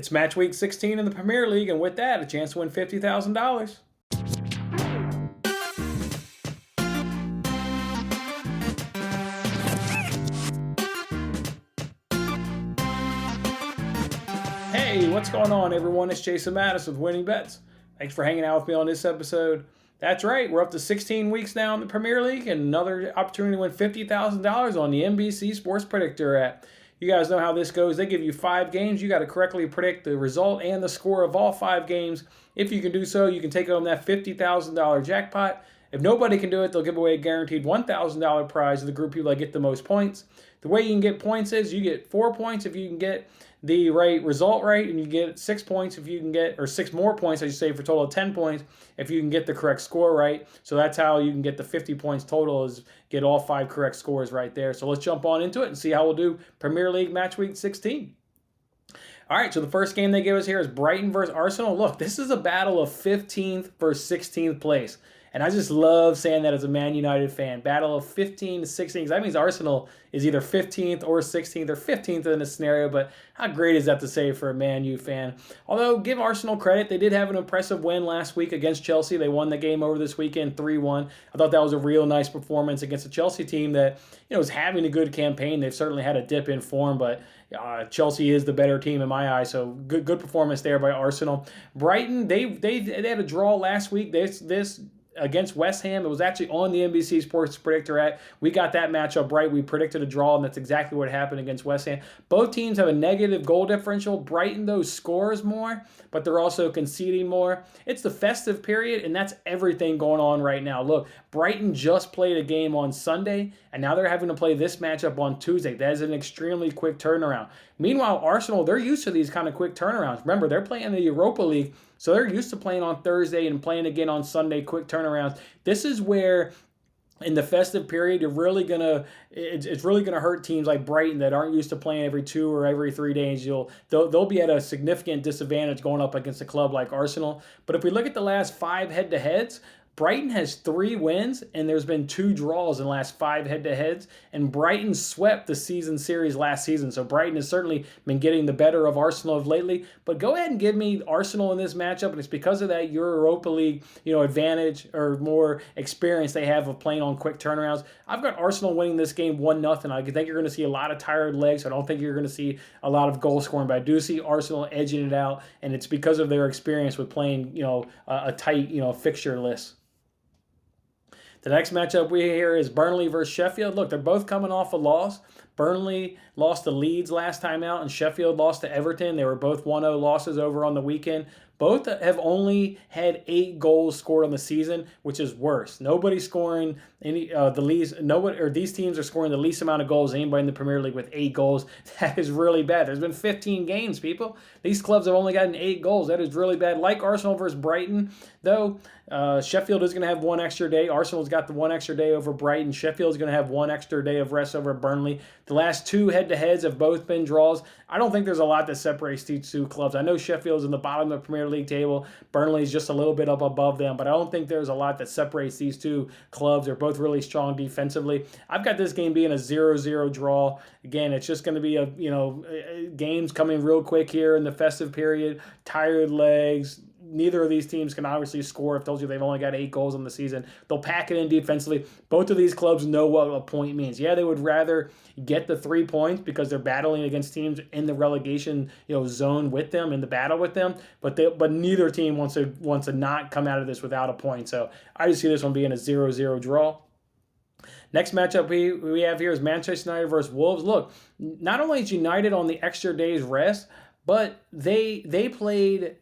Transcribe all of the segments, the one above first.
It's match week 16 in the Premier League, and with that, a chance to win $50,000. Hey, what's going on, everyone? It's Jason Mattis with Winning Bets. Thanks for hanging out with me on this episode. That's right, we're up to 16 weeks now in the Premier League, and another opportunity to win $50,000 on the NBC Sports Predictor app. You guys know how this goes. They give you 5 games. You got to correctly predict the result and the score of all 5 games. If you can do so, you can take home that $50,000 jackpot. If nobody can do it, they'll give away a guaranteed $1,000 prize to the group of people that get the most points. The way you can get points is you get 4 points if you can get the right result right, and you get 6 points if you can get, or 6 more points, I should say, for a total of 10 points if you can get the correct score right. So that's how you can get the 50 points total, is get all 5 correct scores right there. So let's jump on into it and see how we'll do Premier League Match Week 16. All right, so the first game they give us here is Brighton versus Arsenal. Look, this is a battle of 15th versus 16th place. And I just love saying that as a Man United fan. Battle of 15 to 16, because that means Arsenal is either 15th or 16th or 15th in this scenario. But how great is that to say for a Man U fan? Although, give Arsenal credit, they did have an impressive win last week against Chelsea. They won the game over this weekend 3-1. I thought that was a real nice performance against a Chelsea team that is having a good campaign. They've certainly had a dip in form, but Chelsea is the better team in my eyes. So good performance there by Arsenal. Brighton, they had a draw last week. This against West Ham. It was actually on the NBC Sports Predictor app. We got that matchup right. We predicted a draw, and that's exactly what happened against West Ham. Both teams have a negative goal differential. Brighton, though, scores more, but they're also conceding more. It's the festive period, and that's everything going on right now. Look, Brighton just played a game on Sunday, and now they're having to play this matchup on Tuesday. That is an extremely quick turnaround. Meanwhile, Arsenal, they're used to these kind of quick turnarounds. Remember, they're playing the Europa League, so they're used to playing on Thursday and playing again on Sunday, quick turnarounds. This is where, in the festive period, it's really gonna hurt teams like Brighton that aren't used to playing every 2 or every 3 days. They'll be at a significant disadvantage going up against a club like Arsenal. But if we look at the last 5 head-to-heads, Brighton has 3 wins, and there's been 2 draws in the last 5 head-to-heads, and Brighton swept the season series last season. So Brighton has certainly been getting the better of Arsenal of lately. But go ahead and give me Arsenal in this matchup, and it's because of that Europa League, advantage or more experience they have of playing on quick turnarounds. I've got Arsenal winning this game 1-0. I think you're going to see a lot of tired legs. I don't think you're going to see a lot of goal scoring, but I do see Arsenal edging it out, and it's because of their experience with playing, a tight, fixture list. The next matchup we hear is Burnley versus Sheffield. Look, they're both coming off a loss. Burnley lost to Leeds last time out, and Sheffield lost to Everton. They were both 1-0 losses over on the weekend. Both have only had 8 goals scored on the season, which is worse. Nobody's scoring these teams are scoring the least amount of goals anybody in the Premier League with 8 goals. That is really bad. There's been 15 games, people. These clubs have only gotten 8 goals. That is really bad. Like Arsenal versus Brighton, though, Sheffield is going to have 1 extra day. Arsenal's got the 1 extra day over Brighton. Sheffield's going to have 1 extra day of rest over Burnley. The last 2 head-to-heads have both been draws. I don't think there's a lot that separates these 2 clubs. I know Sheffield's in the bottom of the Premier League table. Burnley's just a little bit up above them, but I don't think there's a lot that separates these 2 clubs. They're both really strong defensively. I've got this game being a 0-0 draw. Again, it's just going to be games coming real quick here in the festive period. Tired legs. Neither of these teams can obviously score. I've told you they've only got 8 goals in the season. They'll pack it in defensively. Both of these clubs know what a point means. Yeah, they would rather get the 3 points because they're battling against teams in the relegation zone with them, in the battle with them. But neither team wants to not come out of this without a point. So I just see this one being a 0-0 draw. Next matchup we have here is Manchester United versus Wolves. Look, not only is United on the extra day's rest, but they played,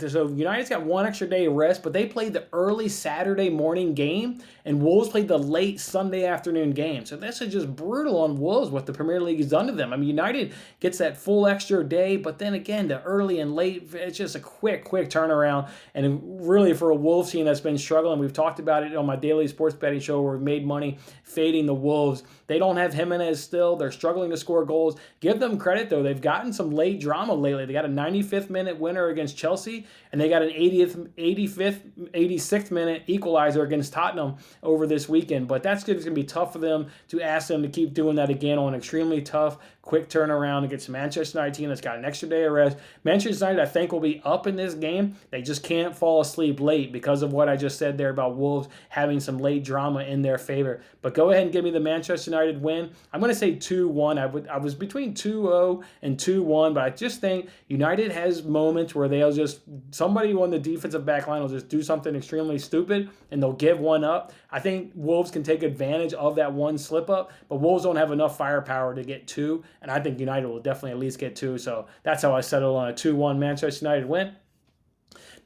so United's got 1 extra day of rest, but they played the early Saturday morning game, and Wolves played the late Sunday afternoon game. So this is just brutal on Wolves, what the Premier League has done to them. I mean, United gets that full extra day, but then again, the early and late, it's just a quick turnaround. And really for a Wolves team that's been struggling, we've talked about it on my daily sports betting show where we've made money fading the Wolves. They don't have Jimenez still. They're struggling to score goals. Give them credit, though. They've gotten some late drama lately. They got a 95th minute winner against Chelsea, and they got an 86th minute equalizer against Tottenham over this weekend. But that's going to be tough for them to ask them to keep doing that again on an extremely tough, quick turnaround against a Manchester United team that's got an extra day of rest. Manchester United, I think, will be up in this game. They just can't fall asleep late because of what I just said there about Wolves having some late drama in their favor. But go ahead and give me the Manchester United win. I'm going to say 2-1. I was between 2-0 and 2-1, but I just think United has moments where they'll just, somebody on the defensive back line will just do something extremely stupid and they'll give one up. I think Wolves can take advantage of that one slip up, but Wolves don't have enough firepower to get two, and I think United will definitely at least get two. So that's how I settle on a 2-1 Manchester United win.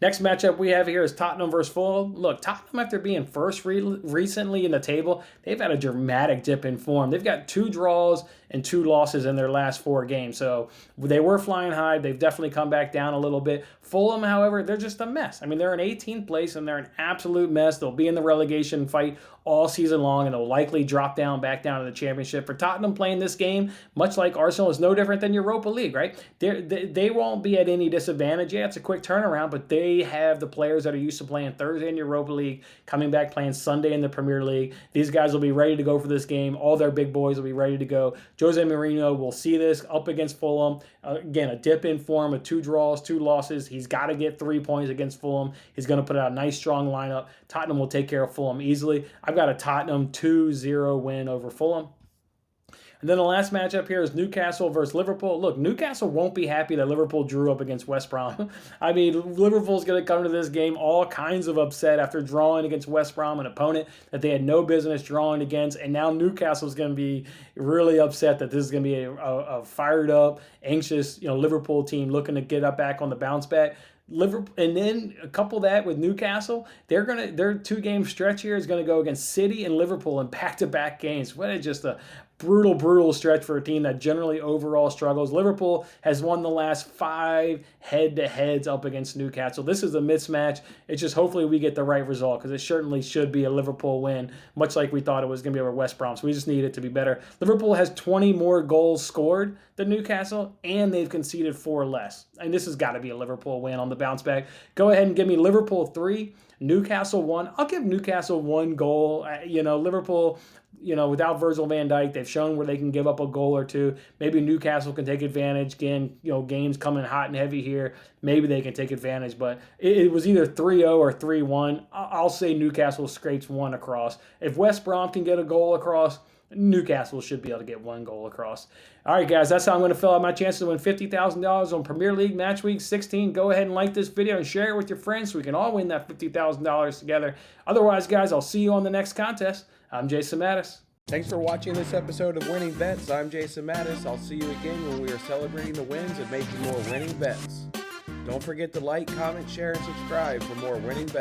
Next matchup we have here is Tottenham versus Fulham. Look, Tottenham, after being first recently in the table, they've had a dramatic dip in form. They've got 2 draws and 2 losses in their last 4 games. So they were flying high. They've definitely come back down a little bit. Fulham, however, they're just a mess. I mean, they're in 18th place, and they're an absolute mess. They'll be in the relegation fight all season long, and they'll likely drop back down to the championship. For Tottenham playing this game, much like Arsenal, is no different than Europa League, right? They won't be at any disadvantage. Yeah, it's a quick turnaround, but they have the players that are used to playing Thursday in Europa League, coming back playing Sunday in the Premier League. These guys will be ready to go for this game. All their big boys will be ready to go. Jose Mourinho will see this up against Fulham. Again, a dip in form with 2 draws, 2 losses. He's got to get 3 points against Fulham. He's going to put out a nice, strong lineup. Tottenham will take care of Fulham easily. I've got a Tottenham 2-0 win over Fulham. And then the last matchup here is Newcastle versus Liverpool. Look, Newcastle won't be happy that Liverpool drew up against West Brom. I mean, Liverpool's going to come to this game all kinds of upset after drawing against West Brom, an opponent that they had no business drawing against. And now Newcastle's going to be really upset that this is going to be a fired up, anxious, Liverpool team looking to get up back on the bounce back. Liverpool, and then couple that with Newcastle, their 2-game stretch here is going to go against City and Liverpool in back-to-back games. What is just a brutal stretch for a team that generally overall struggles. Liverpool has won the last 5 head-to-heads up against Newcastle. This is a mismatch. It's just hopefully we get the right result, because it certainly should be a Liverpool win, much like we thought it was going to be over West Brom. So we just need it to be better. Liverpool has 20 more goals scored than Newcastle, and they've conceded 4 less. And this has got to be a Liverpool win on the bounce back. Go ahead and give me Liverpool 3, Newcastle 1. I'll give Newcastle 1 goal. Liverpool, without Virgil van Dijk, they've shown where they can give up a goal or 2. Maybe Newcastle can take advantage. Again, games coming hot and heavy here. Maybe they can take advantage, but it was either 3-0 or 3-1. I'll say Newcastle scrapes 1 across. If West Brom can get a goal across, Newcastle should be able to get 1 goal across. All right, guys, that's how I'm going to fill out my chances to win $50,000 on Premier League Matchweek 16. Go ahead and like this video and share it with your friends so we can all win that $50,000 together. Otherwise, guys, I'll see you on the next contest. I'm Jason Mattis. Thanks for watching this episode of Winning Bets. I'm Jason Mattis. I'll see you again when we are celebrating the wins and making more winning bets. Don't forget to like, comment, share, and subscribe for more winning bets.